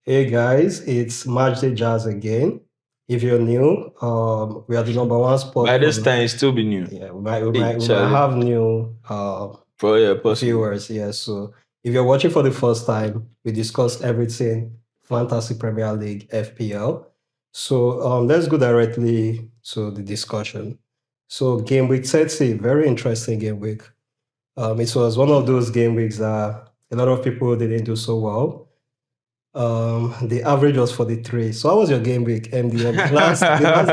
Hey guys, it's Matchday Jazz again. If you're new, we are the number one sport By this for time, it still be new. yeah. We might Charlie. have new Possible. viewers. Yeah, so if you're watching for the first time, we discuss everything Fantasy Premier League FPL. So let's go directly to the discussion. So game week 30, very interesting game week. It was one of those game weeks that a lot of people didn't do so well. The average was 43. So how was your game week, MDM? The last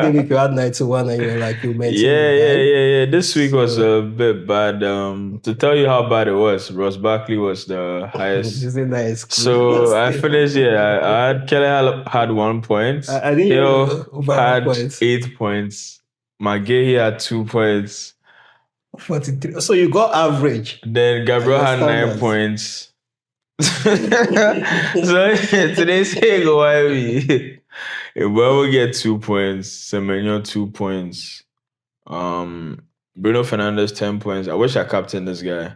game week you had 91 and you were like you mentioned Yeah. This week was So- a bit bad. To tell you how bad it was, Ross Barkley was the highest. Isn't that is cool? So I finished. Yeah, I had Kelly had 1 point. I didn't Hill over had points. 8 points. McGahey had 2 points. 43. So you got average. Then Gabriel had 9 standards. points. So today's Gameweek, Well, get 2 points. Semenyo 2 points. Bruno Fernandes 10 points. I wish I captained this guy.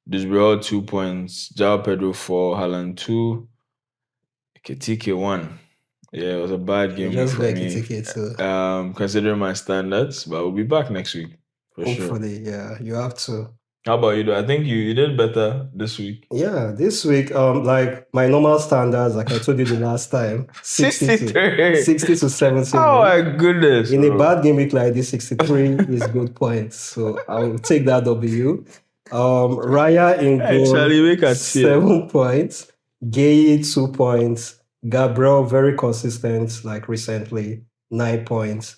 Disbreal 2 points. Jao Pedro 4. Haaland 2. Ketike 1. Yeah, it was a bad game Just for got me. Ketike too. Considering my standards, but we'll be back next week for sure. Hopefully, yeah, you have to. How about you? Though? I think you did better this week. Yeah, this week, like my normal standards, like I told you the last time, 63. 60 to 70. Oh my goodness. In a bro. bad game week like this, 63 is good points. So I'll take that W. Raya in Hey, goal, Charlie, make a 7 points. Gay 2 points. Gabriel, very consistent, like recently, 9 points.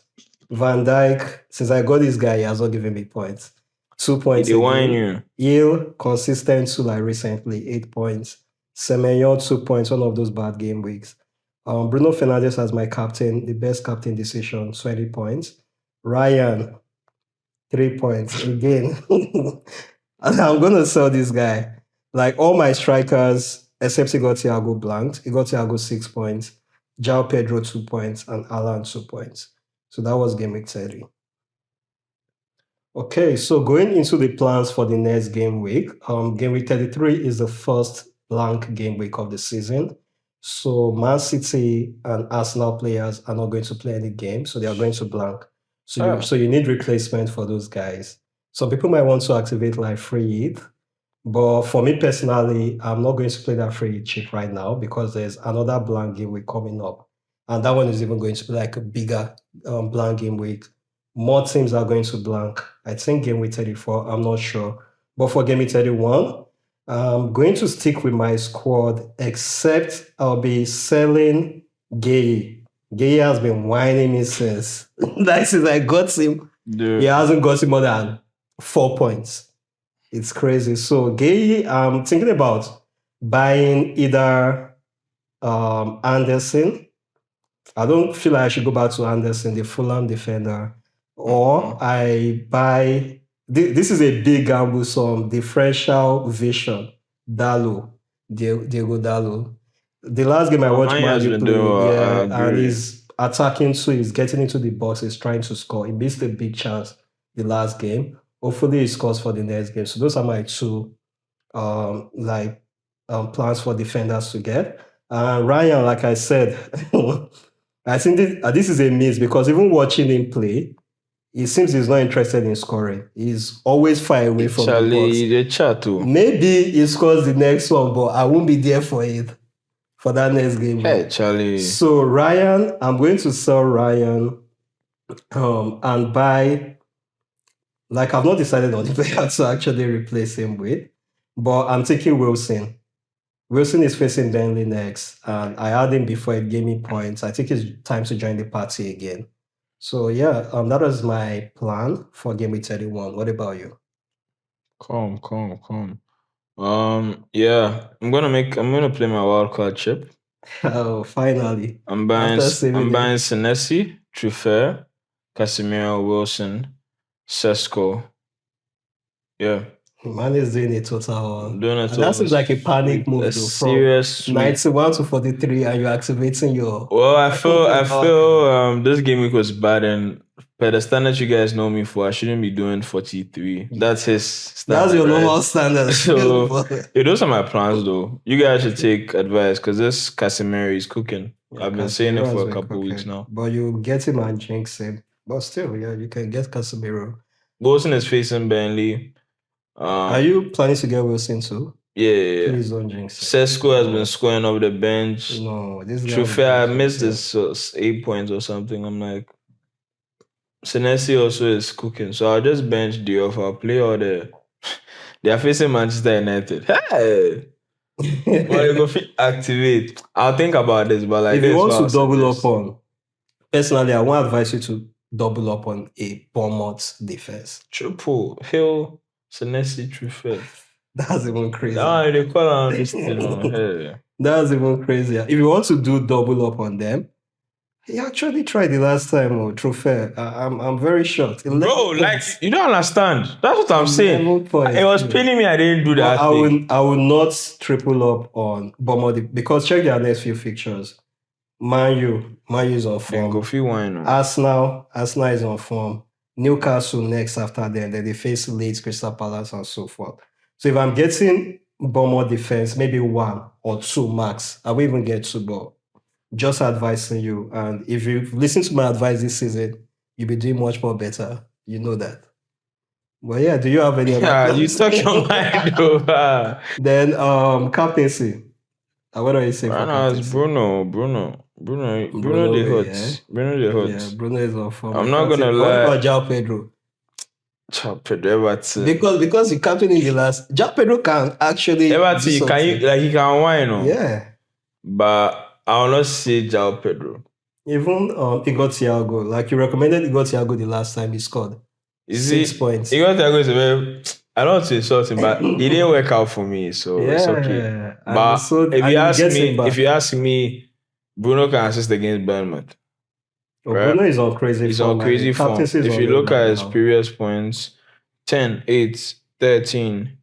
Van Dijk, since I got this guy, he has not given me points. 2 points. They wine again. you. Hill, consistent too, like recently, 8 points. Semenyo, 2 points, one of those bad game weeks. Bruno Fernandes as my captain, the best captain decision, 20 points. Ryan, 3 points. Again, I'm going to sell this guy. Like all my strikers, except he got Thiago blanked. He got Thiago 6 points. Jao Pedro 2 points and Alan 2 points. So that was game week 30. Okay, so going into the plans for the next game week, game week 33 is the first blank game week of the season. So Man City and Arsenal players are not going to play any game, so they are going to blank. So you need replacement for those guys. Some people might want to activate like free hit, but for me personally, I'm not going to play that free hit chip right now because there's another blank game week coming up, and that one is even going to be like a bigger blank game week. More teams are going to blank. I think game week 34, I'm not sure. But for game week 31, I'm going to stick with my squad, except I'll be selling Gay. Gay has been whining me since. That since I got him. Dude. He hasn't got him more than 4 points. It's crazy. So Gay, I'm thinking about buying either Anderson. I don't feel like I should go back to Anderson, the Fulham defender. Or I buy, this is a big gamble, some differential vision, Diego Dallo. The last game I watched Man play, and he's attacking too, he's getting into the box, he's trying to score. He missed a big chance the last game. Hopefully he scores for the next game. So those are my two plans for defenders to get. Ryan, like I said, I think this is a miss because even watching him play, it seems he's not interested in scoring. He's always far away from the box. Maybe he scores the next one, but I won't be there for it for that next game. Hey, Charlie. So Ryan, I'm going to sell Ryan and buy, like I've not decided on the player to actually replace him with, but I'm taking Wilson. Wilson is facing Burnley next, and I had him before it gave me points. I think it's time to join the party again. So yeah, that was my plan for game week 31. What about you? Calm. Yeah, I'm gonna play my wildcard chip. Oh, finally. I'm buying Senesi, Truffert, Casemiro, Wilson, Sesko. Yeah. Man is doing a total. That seems like a panic move though. Serious from 91 to 43, and you're activating your. Well, I feel this game week was bad, and per the standards you guys know me for, I shouldn't be doing 43. That's his standard. That's your right? normal standard. So, those are my plans, though. You guys should take advice because this Casemiro is cooking. Yeah, I've been saying it Casemiro for has a been couple weeks cooking. now. But you get him and jinx him. But still, yeah, you can get Casemiro. Wilson is facing Burnley. Are you planning to get Wilson too? Yeah. Please don't jinx him. Sesko has been scoring off the bench. No, this guy. True fair, I missed this 8 points or something. I'm like, Senesi also is cooking. So I'll just bench Diouf. I'll play all the... They are facing Manchester United. Hey! Well, you go fit activate. I'll think about this, but like if this, you want what to I'll double suggest. up on, personally, I won't advise you to double up on a Bournemouth defense. Triple, Hill, Senesi, True fair. That's even crazy. Nah, they call on this thing on here. That's even crazier. If you want to do double up on them, he actually tried the last time, or True fair. I'm very shocked. Bro, like, you don't understand. That's what I'm saying. 11 points. It was paining me I didn't do that thing. I will not triple up on Bournemouth because check their next few fixtures. Man U is on form. Arsenal is on form. Newcastle next after them. Then they face Leeds, Crystal Palace, and so forth. So if I'm getting Bournemouth defense, maybe 1 or 2 max, I will even get 2, but just advising you. And if you listen to my advice this season, you'll be doing much more better. You know that. Well, yeah, do you have any other plans? You touch your mind, though. Then captaincy. What are you saying for captaincy? Bruno the hot. Yeah. Bruno the hot. Yeah, Bruno is on form. I'm not gonna lie. What about João Pedro? João Pedro, Everton. Because you captain in the last. João Pedro can actually. Everton, he can whine, Yeah. But I will not say João Pedro. Even he got Thiago. Like you recommended, he got Thiago the last time he scored. 6 points. He got Thiago is a very. I don't want to insult him, but he didn't work out for me, so it's okay. But if you ask me, Bruno can assist against Bournemouth. Right? Bruno is on crazy form. He's on crazy form. If you look at his previous points, 10, 8, 13,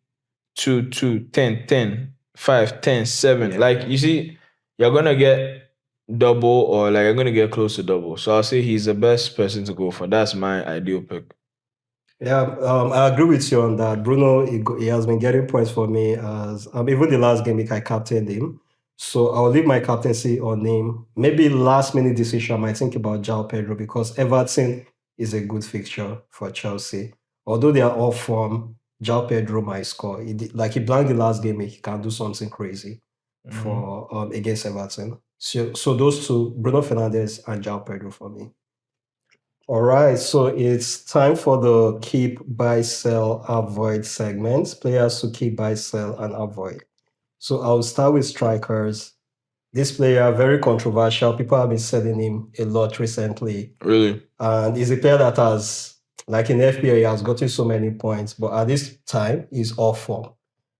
2, 2, 10, 10, 5, 10, 7. Yeah. Like, you see, you're going to get double or like you're going to get close to double. So I'll say he's the best person to go for. That's my ideal pick. Yeah, I agree with you on that. Bruno, he has been getting points for me as even the last game week I captained him. So I'll leave my captaincy on him. Maybe last minute decision I might think about João Pedro because Everton is a good fixture for Chelsea. Although they are off form, João Pedro might score. He blanked the last game, he can do something crazy for against Everton. So those two, Bruno Fernandes and João Pedro for me. All right, so it's time for the keep, buy, sell, avoid segments. Players to keep, buy, sell, and avoid. So I'll start with strikers. This player, very controversial. People have been selling him a lot recently. Really? And he's a player that has, like in FPL, he has gotten so many points, but at this time, he's off form.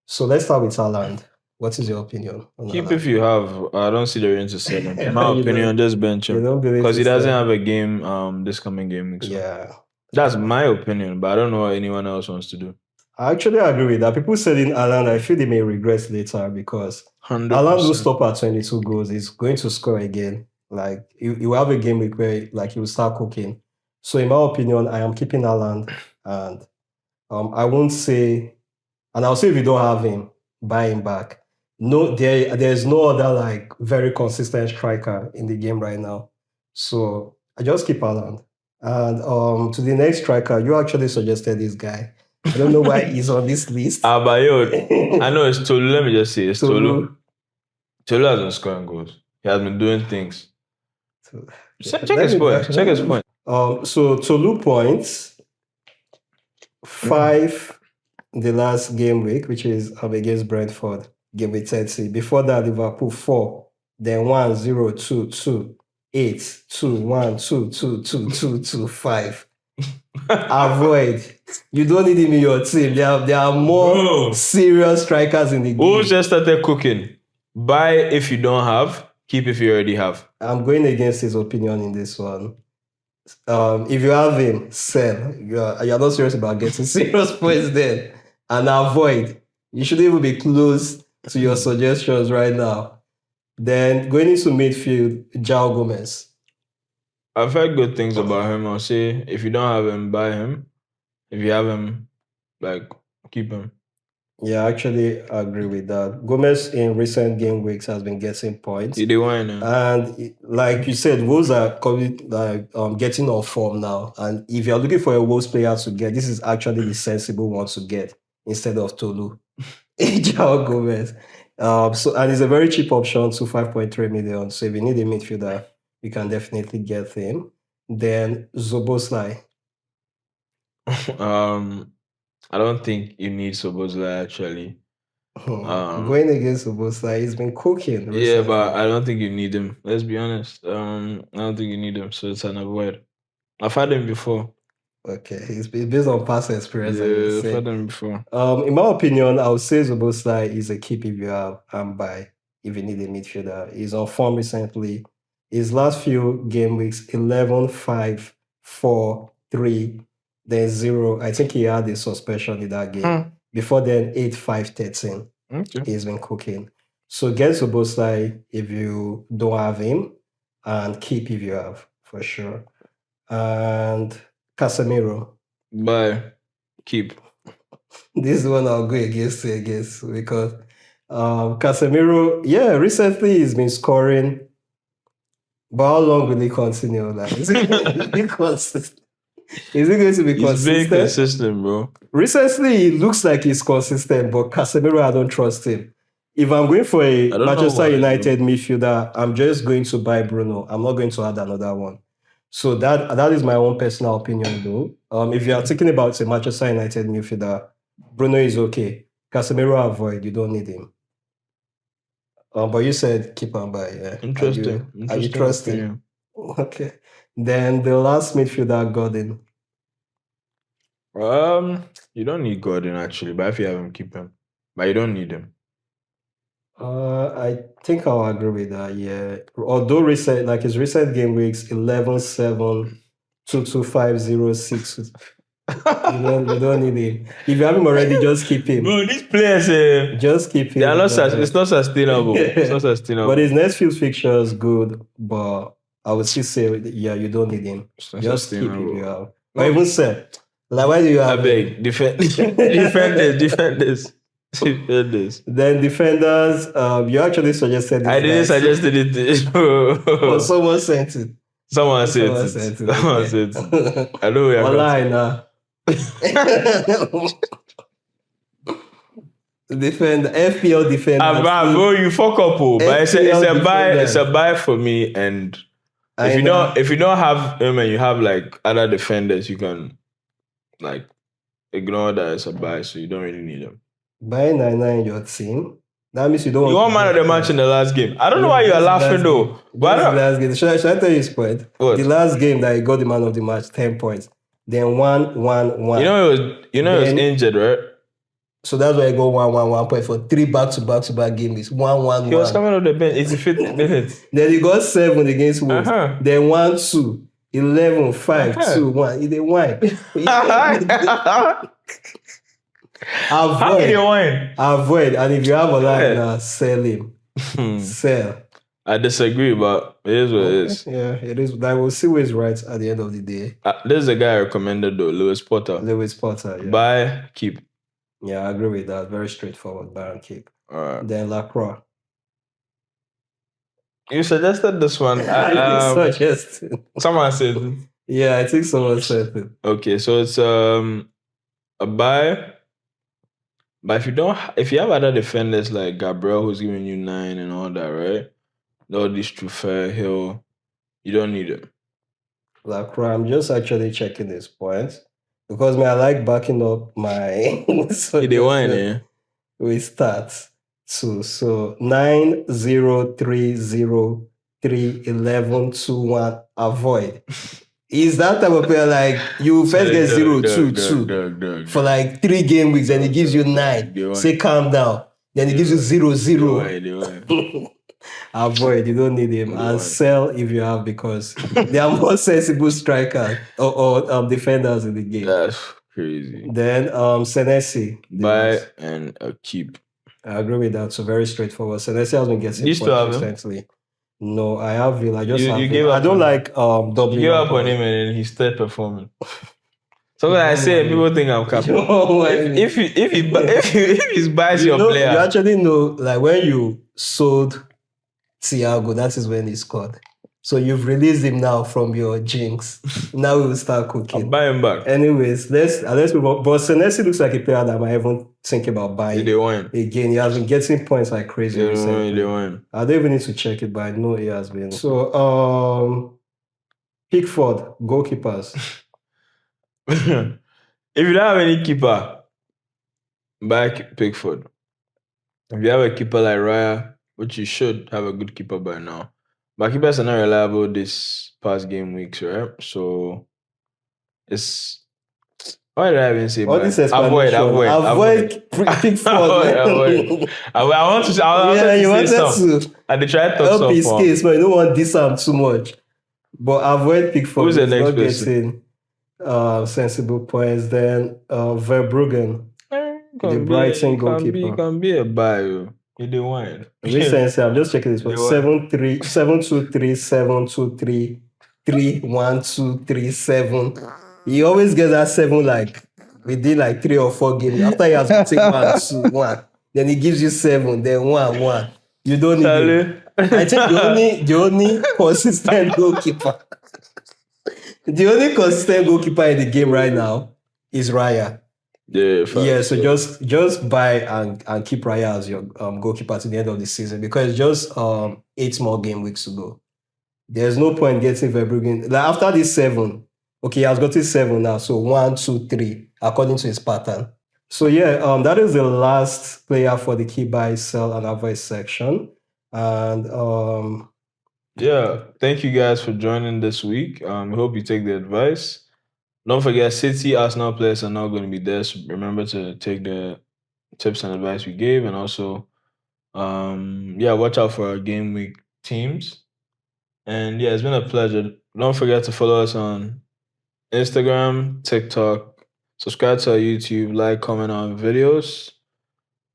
So let's start with Haaland. What is your opinion on Keep Haaland? If you have. I don't see the reason to sell him. In my opinion, just bench him. Because he doesn't have a game this coming game week. So. Yeah. That's my opinion, but I don't know what anyone else wants to do. I actually agree with that. People selling Haaland, I feel they may regret later because 100%. Haaland will stop at 22 goals. He's going to score again. Like, he will have a game week where like he will start cooking. So in my opinion, I am keeping Haaland. And I won't say, and I'll say if you don't have him, buy him back. No, there's no other like very consistent striker in the game right now. So I just keep Haaland. And to the next striker, you actually suggested this guy. I don't know why he's on this list. But I know it's Tolu. Let me just say it's Tolu. Tolu has been scoring goals. He has been doing things. Check his point. So Tolu points 5 the last game week, which is against Brentford. Game week 30. Before that, Liverpool 4. Then 1, 0, 2, 2, 8, 2, 1, 2, 2, 2, 2, 2, 5. Avoid. You don't need him in your team. There are more serious strikers in the game. Who just started cooking? Buy if you don't have, keep if you already have. I'm going against his opinion in this one. If you have him, sell. You're not serious about getting serious points then. And avoid. You shouldn't even be close to your suggestions right now. Then going into midfield, João Gomez. I've heard good things about him. I'll say if you don't have him, buy him. If you have him, like keep him. Yeah, actually, I agree with that. Gomez in recent game weeks has been getting points. They win. And like you said, Wolves are coming, like getting on form now. And if you're looking for a Wolves player to get, this is actually the sensible one to get instead of Tolu. João Gomez. And it's a very cheap option to 5.3 million. So if you need a midfielder, you can definitely get him. Then Zoboslai. I don't think you need Sobozla actually. Going against Zoboslai, he's been cooking recently. Yeah, but I don't think you need him. Let's be honest. I don't think you need him, so it's an avoid. I've had him before. Okay, it's based on past experience. Yeah, I've had him before. In my opinion, I would say Zoboslai is a keep if you have and buy if you need a midfielder. He's on form recently. His last few game weeks 11, 5, 4, 3, then 0. I think he had a suspension in that game. Before then, 8, 5, 13. Okay. He's been cooking. So get Zoboslai if you don't have him, and keep if you have, for sure. And Casemiro. Buy. Keep. This one I'll go against because Casemiro, yeah, recently he's been scoring. But how long will he continue? Like, is he consistent? Is he going to be consistent? He's very consistent, bro. Recently, it looks like he's consistent, but Casemiro, I don't trust him. If I'm going for a Manchester United midfielder, I'm just going to buy Bruno. I'm not going to add another one. So that is my own personal opinion, though. If you are thinking about a Manchester United midfielder, Bruno is okay. Casemiro avoid. You don't need him. But you said keep and buy. Yeah. Interesting. Are you trusting? Okay. Then the last midfielder, Gordon. You don't need Gordon actually, but if you have him, keep him. But you don't need him. I think I'll agree with that. Yeah. Although his recent game weeks 11, 7, 2, 2, 5, 0, 6. You don't need him. If you have him already, just keep him. Bro, these players, just keep him. They are not it's not sustainable. It's not sustainable. But his next few fixtures good, but I would still say, yeah, you don't need him. Just keep him if you have. Or even say, like, why do you have? I beg, defend this. Then defenders, you actually suggested it. I didn't suggest it. Oh, someone sent it. Someone said it. I know we are online now. Defend FPL defender. Bro, you fuck up, but it's a buy for me. And if you don't have him and you have like other defenders, you can like ignore that it's a buy, so you don't really need them. Buy 99 in your team. That means you don't. You want man of the match in the last game. I don't know why you are laughing though. But the last game. Should I tell you his point? What? The last game that he got the man of the match, 10 points. Then 1, 1, 1. You know he was injured, right? So that's why I go 1, 1, 1 point for 3 back-to-back games. 1, 1, He was coming off the bench 85th minute. Then he got 7 against Wolves. Then 1, 2, 11, 5, 2, 1. He did wine. Avoid. And if you have a line, sell him. Sell. I disagree, but it is what it is. Yeah, it is. I will see who is right at the end of the day. This is a guy I recommended though, Lewis Potter. Yeah. Buy, keep. Yeah, I agree with that. Very straightforward, buy and keep. Alright. Then Lacroix. You suggested this one. I suggested. Someone said it. Yeah, I think someone said it. Okay, so it's a buy. But if you have other defenders like Gabriel who's giving you 9 and all that, right? All these Truffert, Hill, you don't need them. Lacroix, I'm just actually checking his points because I like backing up my with stats too. So 9, 0, 3, 0, 3, 11, 2, 1, avoid. Is that type of player like you first get 0, 2, 2 for like 3 game weeks and it gives you 9. Say calm down. Then it gives you 0, 0. Avoid, you don't need him. And sell if you have because they are more sensible strikers or defenders in the game. That's crazy. Then Senesi. Buy and keep. I agree with that. So very straightforward. Senesi has been getting points recently. No, I have Villa. I just You have gave Villa. I up don't on like You doubling gave up up on on him and then he started performing. So when I say, people think I'm capping. If he buys you your know, player, you actually know, like when you sold Thiago, that is when he scored. So you've released him now from your jinx. Now we will start I'll cooking. buy him back. Anyways, let's move on. But Senesi looks like a player that I might even think about buying. They won. Again, he has been getting points like crazy recently. They won. I don't even need to check it, but I know he has been. So, Pickford, goalkeepers. If you don't have any keeper, buy Pickford. If you have a keeper like Raya, which you should have a good keeper by now, but keepers are not reliable this past game weeks, right? So it's why did I even say All buy? this explanation. Avoid Pickford. Avoid. I want to say you wanted some. to And they try to talk help some his form. case, but you don't want this arm too much. But avoid Pickford. Who's the He's next not person? getting sensible points. Then Verbruggen, the Brighton goalkeeper. Can be a buy. You the one. Recently, I'm just checking this one. 7-3, 7-2-3, 7-2-3, 3-1-2-3-7. He always gets that 7 like within like 3 or 4 games. After he has taken 1-2-1, then he gives you 7, then 1-1. You don't need him. I think the only consistent goalkeeper, the only consistent goalkeeper in the game right now is Raya. Yeah, so just buy and keep Raya as your goalkeeper to the end of the season, because it's just 8 more game weeks to go. There's no point getting Verbruggen. Like after this 7, okay, he has gotten 7 now, so 1, 2, 3 according to his pattern. So yeah, that is the last player for the key buy, sell, and avoid section. And yeah, thank you guys for joining this week. I hope you take the advice. Don't forget, City, Arsenal players are not going to be there. So remember to take the tips and advice we gave, and also, watch out for our game week teams. And yeah, it's been a pleasure. Don't forget to follow us on Instagram, TikTok, subscribe to our YouTube, like, comment on videos.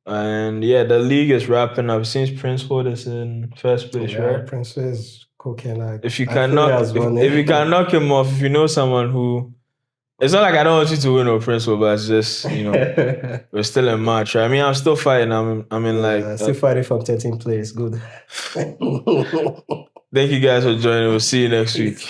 And yeah, the league is wrapping up. Since Prince Ford is in first place, right? Prince is cooking like. If you can knock him off, if you know someone who, it's not like I don't want you to win or Prince Ford, but it's just we're still in March. Right? I mean, I'm still fighting. Still fighting from 13th place. Good. Thank you guys for joining. We'll see you next week.